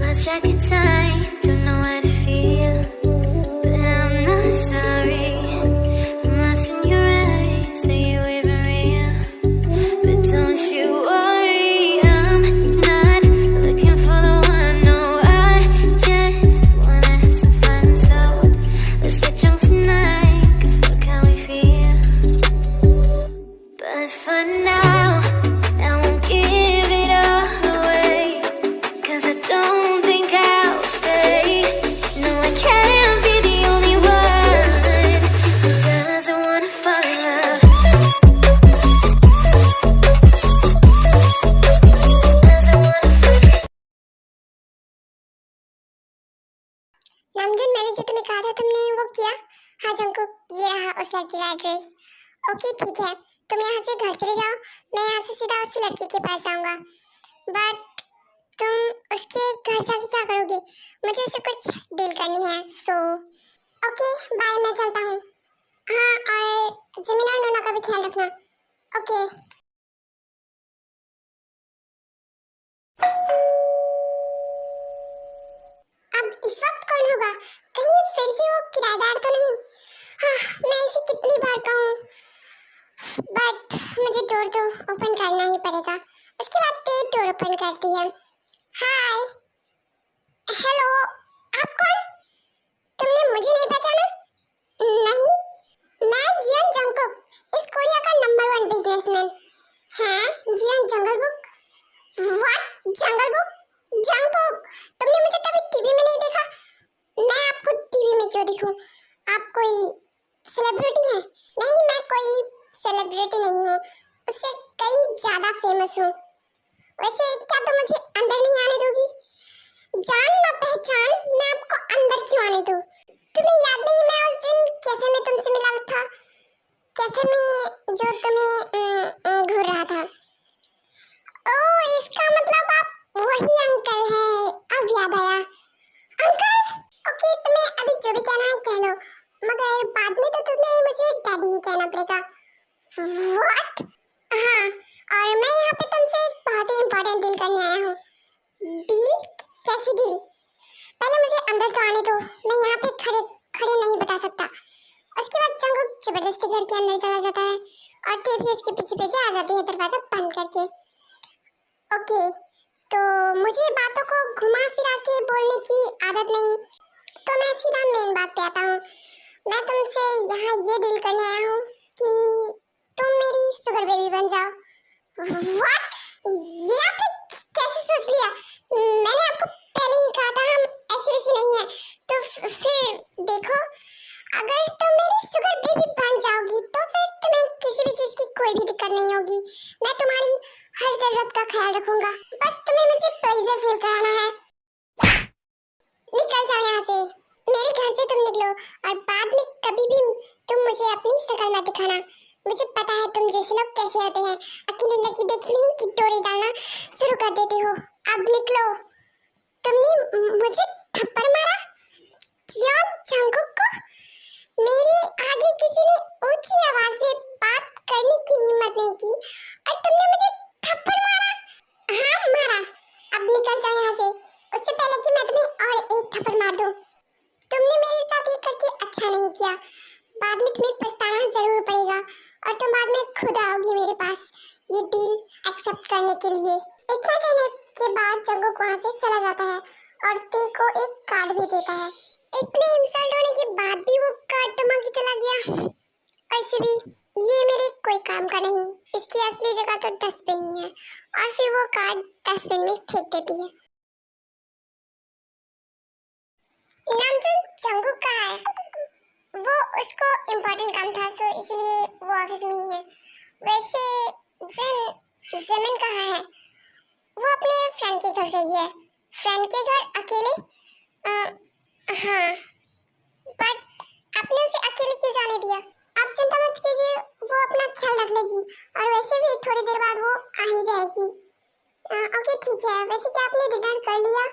lost track of time, don't know how to feel, but I'm not sorry. I'm lost in your eyes, are you even real? But don't you worry, I'm not looking for the one. No, I just wanna have some fun. So let's get drunk tonight, 'cause fuck how we feel. But for now, I won't give it all away, 'cause I don't think I'll stay. No, I can't be the only one who doesn't wanna fall in love. Doesn't wanna fall. नामजन, मैंने जो तुम्हें कहा था तुमने वो किया? हाँ Jungkook, ये रहा उस लड़की का एड्रेस। ओके ठीक है, तुम यहाँ से घर चले जाओ, मैं यहाँ से सीधा उस लड़की के पास जाऊँगा। बट तुम उसके घर जाके क्या करोगे? मुझे उससे कुछ डील करनी है। सो ओके बाय, मैं चलता हूँ। हाँ, और जमीन और नोना का भी ख्याल रखना। ओके। अब इस वक्त कौन होगा? कहीं फिर से वो किराएदार तो नहीं? हाँ, मैं इसे कितनी बार कहूँ, बट मुझे डोर तो ओपन करना ही पड़ेगा। उसके बाद पे डोर ओपन करती है। हाय, हेलो, आप कौन? तुमने मुझे नहीं पहचाना? नहीं, मैं जियन जंगकुक, इस कोरिया का नंबर 1 बिजनेसमैन। हाँ, Jeon Jungle Book? What, Jungle Book? Jungkook, तुमने मुझे कभी टीवी में नहीं देखा? मैं आपको टीवी में क्यों दिखूं? आप कोई सेलिब्रिटी हैं? नहीं, मैं कोई सेलिब्रिटी नहीं हूँ, उससे कई ज्यादा फेमस हूँ। वैसे क्या तुम मुझे अंदर नहीं आने दोगी? जान ना पहचान, मैं आपको अंदर क्यों आने दूँ? तुम्हें याद नहीं मैं उस दिन कैफे में तुमसे मिला था? कैफे में जो तुम्हें घूर रहा था। ओह, इसका मतलब आप वही अंकल हैं, अब याद आया। अंकल? ओके, तुम्हें अभी जो भी कहना है कह लो, मगर बाद में तो तुम्हें मुझे डैडी ही कहना पड़ेगा। व्हाट? हाँ, और मैं यहाँ पे तुमसे एक बहुत ही इम्पोर्टेंट डील करने आया हूँ। डील? कैसी डील? पहले मुझे अंदर तो आने दो, मैं यहाँ पे खड़े खड़े नहीं बता सकता। उसके बाद जंगकुक जबरदस्ती घर के अंदर चला जाता है और टेपी उसके पीछे पीछे आ जाती है दरवाजा बंद करके। ओके, तो मुझे बातों को घुमा फिरा के बोलने की आदत नहीं, तो मैं सीधा मेन बात पे आता हूँ। मैं तुमसे यहाँ ये डील करने आया हूँ कि तुम मेरी शुगर बेबी बन जाओ। व्हाट? ये आपने कैसे सोच लिया? मैंने आपको पहले ही कहा था हम ऐसे वैसे नहीं हैं। तो फिर देखो, अगर तुम मेरी शुगर बेबी बन जाओगी तो फिर तुम्हें किसी भी चीज की कोई भी दिक्कत नहीं होगी। मैं तुम्हारी हर जरूरत का ख्याल रखूंगा, बस तुम्हें मुझे प्लेजर फील कराना है। निकल जाओ यहाँ से, मेरे घर से तुम निकलो, और बाद में कभी भी तुम मुझे अपनी शक्ल मत दिखाना। मुझे पता है तुम जैसे लोग कैसे होते हैं, अकेली लड़की देखी नहीं कि डोरी डालना शुरू कर देते हो। अब निकलो। तुमने मुझे थप्पड़ मारा? जियन जंगकुक को? मेरे आगे किसी ने ऊंची आवाज में बात करने की हिम्मत नहीं की और तुमने मुझे थप्पड़ मारा? हाँ मारा। अब निकल जाओ यहाँ से, उससे पहले कि मैं तुम्हें और एक थप्पड़ मार दूं। तुमने मेरे साथ ये करके अच्छा नहीं किया, बाद में तुम्हें पछताना जरूर पड़ेगा और तुम बाद में खुद आओगी मेरे पास ये डील एक्सेप्ट करने के लिए। इतना कहने के बाद जंगकुक वहाँ से चला जाता है और ते को एक कार्ड भी देता है। इतने इंसल्ट होने के बाद भी वो कार्ड थमा के चला गया। ऐसे भी ये मेरे कोई काम का नहीं, इसकी असली जगह तो डस्टबिन ही है, और फिर वो कार्ड डस्टबिन में फेंक देती है। नामजन जंगकुक कहाँ है? वो उसको इम्पोर्टेंट काम था, सो इसलिए वो ऑफिस में ही है। वैसे जमीन कहाँ है? वो अपने फ्रेंड के घर गई है। फ्रेंड के घर अकेले? हाँ, बट आपने उसे अकेले क्यों जाने दिया? आप चिंता मत कीजिए, वो अपना ख्याल रख लेगी, और वैसे भी थोड़ी देर बाद वो आ ही जाएगी। ओके ठीक है। वैसे क्या आपने डिनर कर लिया?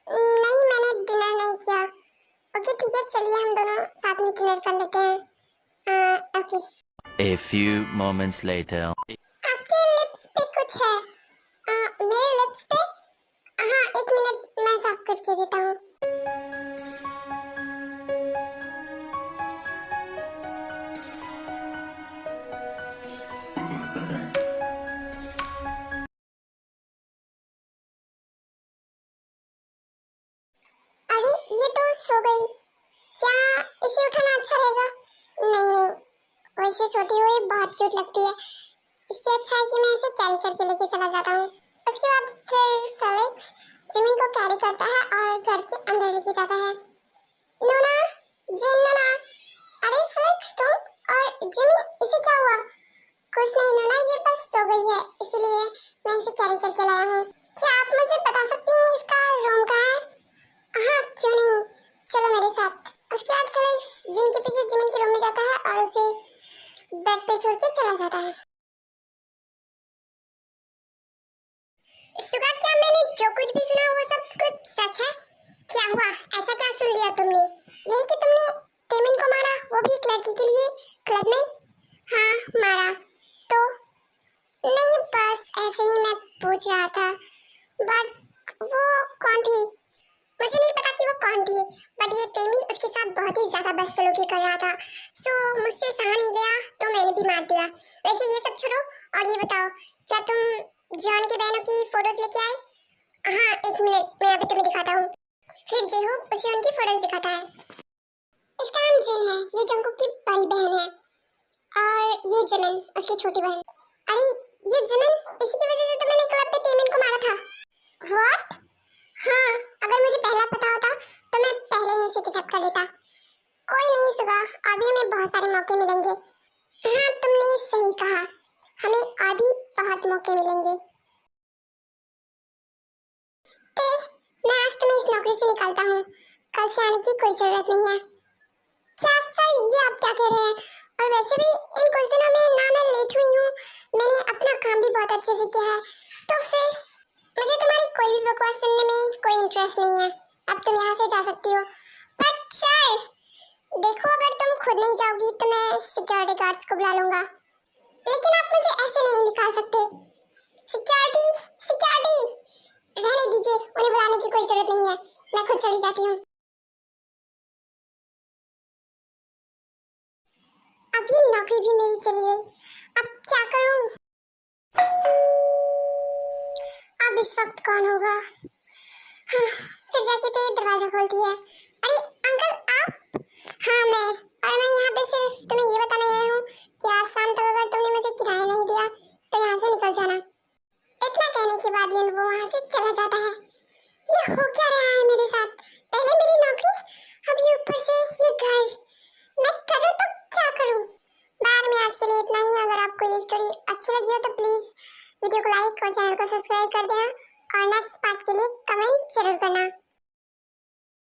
नहीं, मैंने डिनर नहीं किया। ओके ठीक है, चलिए हम दोनों साथ में डिनर कर लेते हैं। Okay. A few moments later. आपके लिप्स पे कुछ है? मेरे लिप्स पे? हाँ, एक मिनट मैं साफ साफ करके देता हूँ। अरे ये तो सो गई, क्या इसे उठाना अच्छा रहेगा? नहीं नहीं, वैसे सोती हुई बहुत क्यूट लगती है, इससे अच्छा है कि मैं इसे कैरी करके लेके चला जाता हूँ। उसके बाद फिर फेलिक्स जिमिन को कैरी करता है और घर के अंदर लेके जाता है। नोना, जिन नोना, अरे फेलिक्स तुम और जिमिन, इसे क्या हुआ? कुछ नहीं नोना, ये बस सो गई है, इसलिए मैं इसे कैरी करके लाया हूँ। क्या आप मुझे बता सकती हैं इसका रूम कहाँ है? हाँ क्यों नहीं, चलो मेरे साथ। उसके बाद फेलिक्स जिन के पीछे जिमिन के रूम में जाता है और उसे बेड पे छोड़ के चला जाता है। सुगा, क्या मैंने जो कुछ भी सुना वो सब कुछ सच है? क्या हुआ, ऐसा क्या सुन लिया तुमने? यही कि तुमने तेमिन को मारा, वो भी एक लड़की के लिए क्लब में? हाँ मारा तो नहीं, बस ऐसे ही मैं पूछ रहा था। बट वो कौन थी? मुझे नहीं पता कि वो कौन थी, बट ये तेमिन उसके साथ बहुत ही ज्यादा बदसलूकी कर रहा था, सो मुझसे सहा नहीं गया तो मैंने भी मार दिया। वैसे ये सब छोड़ो और ये बताओ, क्या तुम जॉन के बहनों की फोटोज लेके आए? हाँ एक मिनट, मैं अभी तुम्हें दिखाता हूँ। फिर जेहूब उसे उनकी फोटोज दिखाता है। इसका नाम जिन है, ये जंगकुक की बड़ी बहन है, और ये जिमिन उसकी छोटी बहन। अरे ये जिमिन, इसी की वजह से तो मैंने क्लब पे तेमिन को मारा था। व्हाट? हाँ, अगर मुझे पहला पता होता तो मैं पहले ही इसे किडनैप कर लेता। कोई नहीं सुगा, अभी हमें बहुत सारे मौके मिलेंगे। हाँ तुमने सही कहा, हमें और भी बहुत मौके मिलेंगे। ते, मैं आज तुम्हें इस नौकरी से निकालता हूँ, कल से आने की कोई जरूरत नहीं है। क्या सर, ये आप क्या कह रहे हैं? और वैसे भी इन कुछ दिनों में ना मैं लेट हुई हूँ, मैंने अपना काम भी बहुत अच्छे से किया है, तो फिर मुझे तुम्हारी कोई भी बकवास सुनने में कोई इंटरेस्ट नहीं है। अब तुम यहाँ से जा सकती हो। बट सर, देखो अगर तुम खुद नहीं जाओगी तो मैं सिक्योरिटी गार्ड्स को बुला लूंगा, लेकिन आप मुझे ऐसे नहीं निकाल सकते। सिक्योरिटी, सिक्योरिटी, रहने दीजिए, उन्हें बुलाने की कोई जरूरत नहीं है, मैं खुद चली जाती हूँ। अब ये नौकरी भी मेरी चली गई, अब क्या करूँ? अब इस वक्त कौन होगा? हाँ, फिर जाके तो ये दरवाजा खोलती है। अरे अंकल आप? हाँ मैं, और मैं यहाँ पे सिर्फ तुम्हें ये बताने आया हूँ कि आज शाम तक अगर तुमने मुझे किराया नहीं दिया तो यहाँ से निकल जाना। इतना कहने के बाद ये वो वहाँ से चला जाता है। ये हो क्या रहा है मेरे साथ? पहले मेरी नौकरी, अब ये ऊपर से ये घर, मैं करूँ तो क्या करूँ? बाद में आज के लिए इतना ही। अगर आपको ये स्टोरी अच्छी लगी हो तो प्लीज वीडियो को लाइक और चैनल को सब्सक्राइब कर देना, और नेक्स्ट पार्ट के लिए कमेंट जरूर करना।